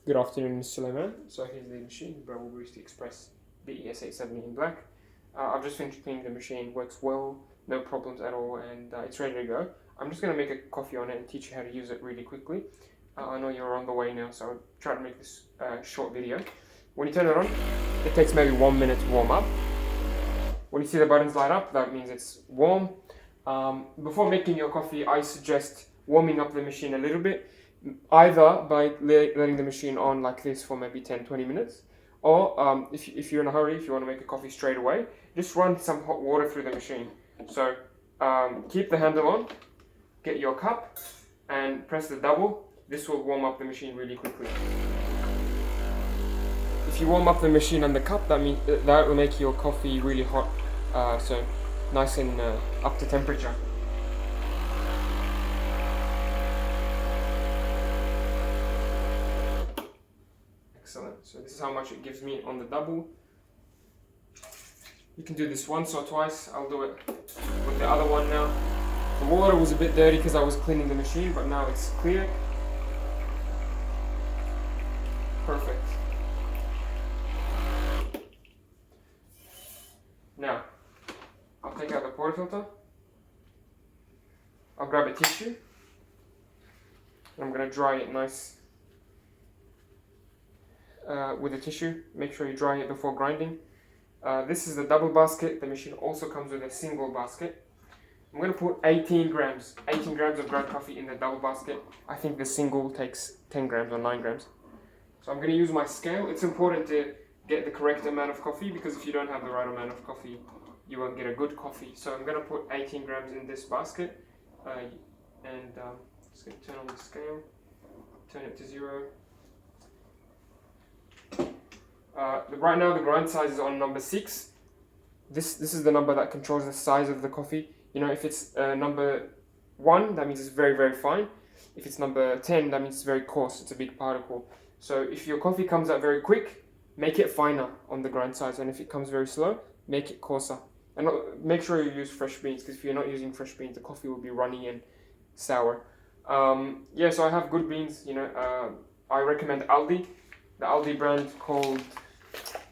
Good afternoon, Mr. Suleiman. So here's the machine, Breville Barista Express BES870 in black. I've just finished cleaning the machine, works well, no problems at all, and it's ready to go. I'm just going to make a coffee on it and teach you how to use it really quickly. I know you're on the way now, so I'll try to make this short video. When you turn it on, it takes maybe 1 minute to warm up. When you see the buttons light up, that means it's warm. Before making your coffee, I suggest warming up the machine a little bit, either by letting the machine on like this for maybe 10-20 minutes, or if you're in a hurry, if you want to make a coffee straight away, just run some hot water through the machine. So keep the handle on, get your cup, and press the double. This will warm up the machine really quickly. If you warm up the machine and the cup, that will make your coffee really hot, so nice and up to temperature. Excellent. So this is how much it gives me on the double. You can do this once or twice. I'll do it with the other one now. The water was a bit dirty because I was cleaning the machine, but now it's clear. Perfect. Now, I'll take out the portafilter. I'll grab a tissue. And I'm going to dry it nice with a tissue. Make sure you dry it before grinding. This is the double basket. The machine also comes with a single basket. I'm going to put 18 grams of ground coffee in the double basket. I think the single takes 10 grams or 9 grams. So I'm going to use my scale. It's important to get the correct amount of coffee, because if you don't have the right amount of coffee, you won't get a good coffee. So I'm going to put 18 grams in this basket. Just going to turn on the scale, turn it to 0. Right now the grind size is on number 6. This is the number that controls the size of the coffee. You know, if it's number 1, that means it's very, very fine. If it's number 10, that means it's very coarse, it's a big particle. So if your coffee comes out very quick, make it finer on the grind size, and if it comes very slow, make it coarser. And make sure you use fresh beans, because if you're not using fresh beans, the coffee will be runny and sour. So I have good beans. I recommend Aldi. The Aldi brand called,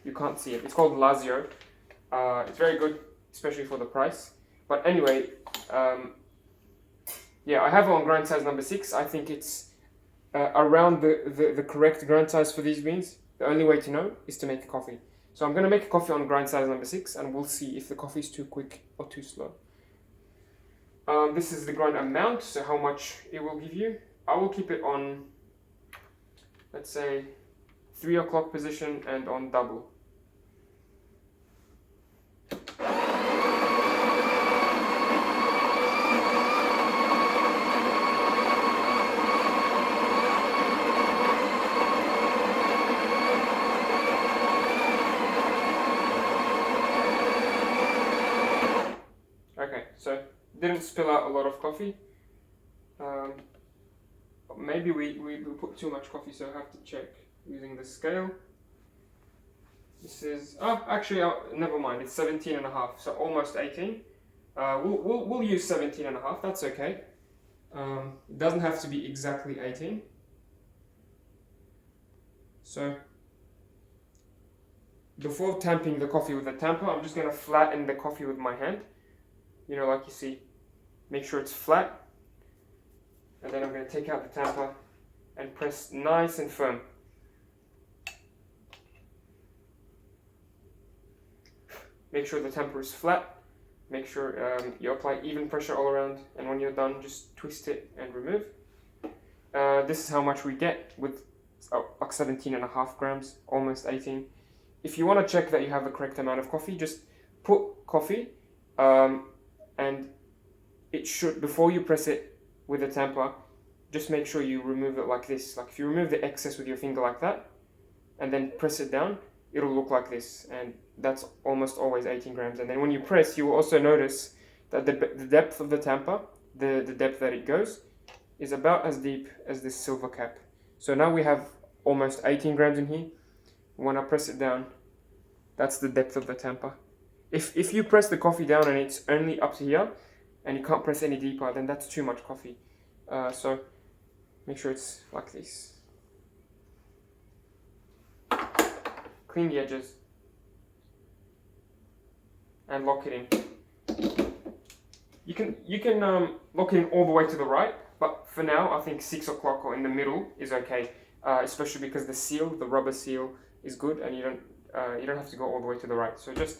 you can't see it, it's called Lazio. It's very good, especially for the price. But anyway, I have it on grind size number 6. I think it's around the correct grind size for these beans. The only way to know is to make a coffee. So I'm going to make a coffee on grind size number 6, and we'll see if the coffee is too quick or too slow. This is the grind amount, so how much it will give you. I will keep it on, let's say, 3 o'clock position and on double. Okay, so didn't spill out a lot of coffee. Maybe we put too much coffee, so I have to check using the scale. This is, never mind, it's 17.5, so almost 18. We'll use 17.5, that's okay. It doesn't have to be exactly 18. So before tamping the coffee with a tamper, I'm just going to flatten the coffee with my hand. You know, like you see, make sure it's flat. And then I'm going to take out the tamper and press nice and firm. Make sure the tamper is flat. Make sure you apply even pressure all around. And when you're done, just twist it and remove. This is how much we get with like 17.5 grams, almost 18. If you want to check that you have the correct amount of coffee, just put coffee and it should, before you press it with a tamper, just make sure you remove it like this. Like if you remove the excess with your finger like that, and then press it down, it'll look like this, and that's almost always 18 grams. And then when you press, you will also notice that the depth of the tamper, the depth that it goes, is about as deep as this silver cap. So now we have almost 18 grams in here. When I press it down, that's the depth of the tamper. If you press the coffee down and it's only up to here, and you can't press any deeper, then that's too much coffee. So make sure it's like this. clean the edges, and lock it in. You can lock it in all the way to the right, but for now I think 6 o'clock or in the middle is okay, especially because the seal, the rubber seal, is good, and you don't have to go all the way to the right. So just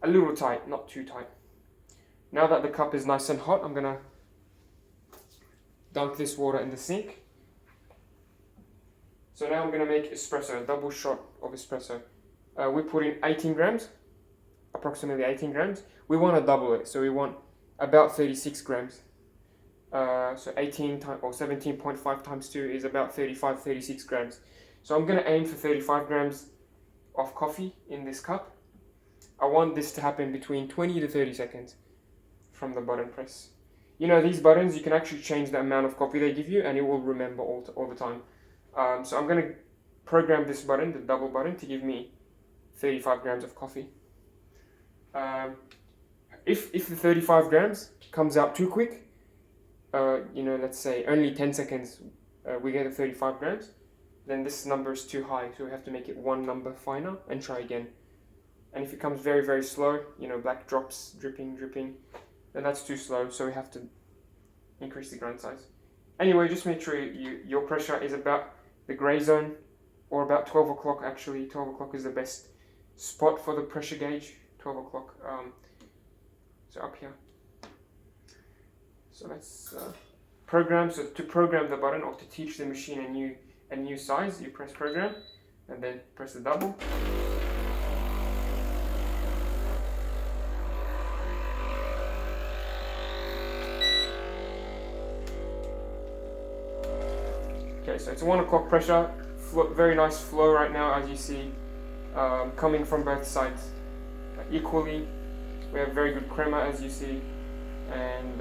a little tight, not too tight. Now that the cup is nice and hot, I'm gonna dunk this water in the sink. So now I'm gonna make espresso, a double shot of espresso. We put in 18 grams, approximately 18 grams. We want to double it, so we want about 36 grams. So 18 times, or 17.5 times 2 is about 36 grams. So I'm gonna aim for 35 grams of coffee in this cup. I want this to happen between 20 to 30 seconds from the button press. You know, these buttons, you can actually change the amount of coffee they give you and it will remember all the time. So I'm going to program this button, the double button, to give me 35 grams of coffee. If the 35 grams comes out too quick, you know, let's say only 10 seconds we get the 35 grams, then this number is too high, so we have to make it one number finer and try again. And if it comes very, very slow, you know, black drops, dripping, then that's too slow, so we have to increase the grind size. Anyway, just make sure your pressure is about the gray zone, or about 12 o'clock actually. 12 o'clock is the best spot for the pressure gauge, 12 o'clock, so up here. So let's program. So to program the button, or to teach the machine a new size, you press program, and then press the double. Okay, so it's a 1 o'clock pressure, very nice flow right now, as you see, coming from both sides equally. We have very good crema, as you see, and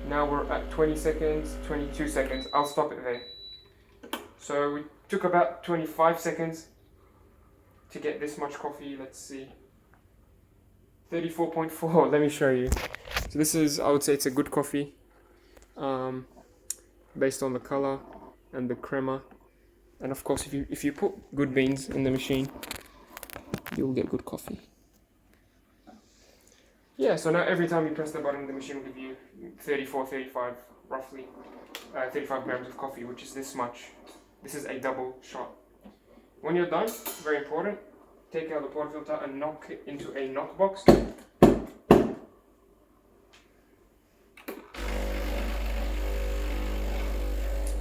now we're at 20 seconds, 22 seconds. I'll stop it there. So we took about 25 seconds to get this much coffee. Let's see, 34.4. Let me show you. So this is, I would say it's a good coffee. Based on the color and the crema, and of course if you put good beans in the machine, you'll get good coffee. Yeah, so now every time you press the button, the machine will give you 35 roughly 35 grams of coffee, which is this much. This is a double shot. When you're done, very important, take out the portafilter and knock it into a knock box.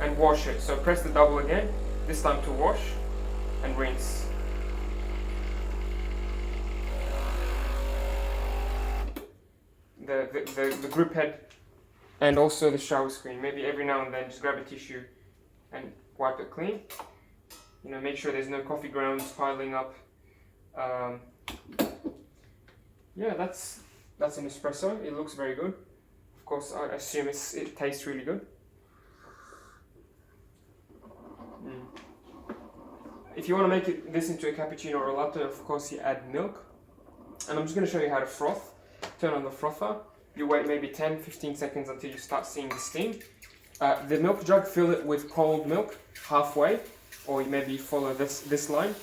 And wash it. So press the double again, this time to wash and rinse. The grip head and also the shower screen. Maybe every now and then just grab a tissue and wipe it clean. You know, make sure there's no coffee grounds piling up. Yeah, that's an espresso. It looks very good. Of course, I assume it tastes really good. If you want to make this into a cappuccino or a latte, of course you add milk. And I'm just going to show you how to froth. Turn on the frother. You wait maybe 10-15 seconds until you start seeing the steam. The milk jug, fill it with cold milk halfway, or maybe follow this line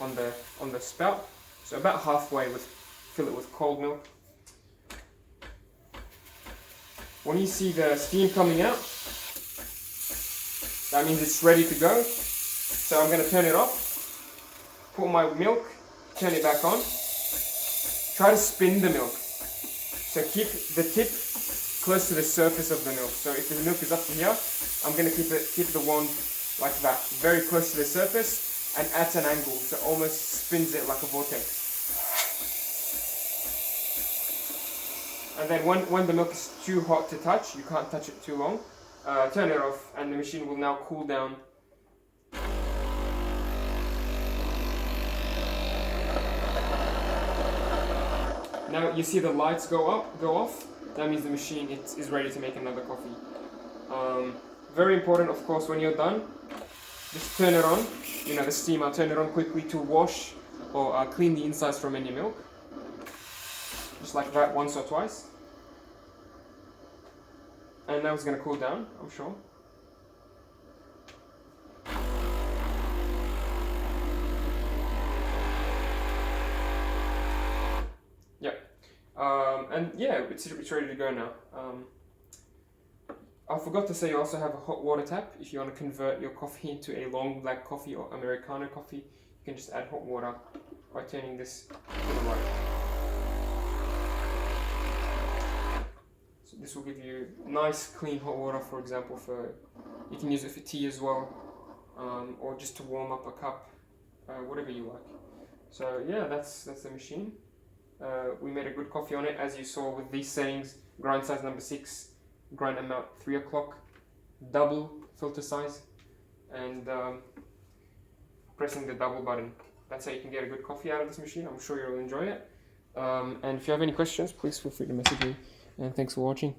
on the spout. So about halfway, fill it with cold milk. When you see the steam coming out, that means it's ready to go. So I'm going to turn it off, put my milk, turn it back on. Try to spin the milk. So keep the tip close to the surface of the milk. So if the milk is up to here, I'm going to keep the wand like that, very close to the surface and at an angle, so almost spins it like a vortex. And then when the milk is too hot to touch, you can't touch it too long, turn it off and the machine will now cool down. Now you see the lights go off, that means the machine is ready to make another coffee. Very important, of course, when you're done, just turn it on, you know, the steamer, turn it on quickly to wash or clean the insides from any milk. Just like that, once or twice. And now it's going to cool down, I'm sure. And yeah, it's ready to go now. I forgot to say you also have a hot water tap. If you want to convert your coffee into a long black coffee or Americano coffee, you can just add hot water by turning this to the right. So this will give you nice clean hot water, for example, you can use it for tea as well, or just to warm up a cup, whatever you like. So yeah, that's the machine. We made a good coffee on it, as you saw with these settings: grind size number 6, grind amount 3 o'clock, double filter size, and pressing the double button. That's how you can get a good coffee out of this machine. I'm sure you'll enjoy it. And if you have any questions, please feel free to message me. And thanks for watching.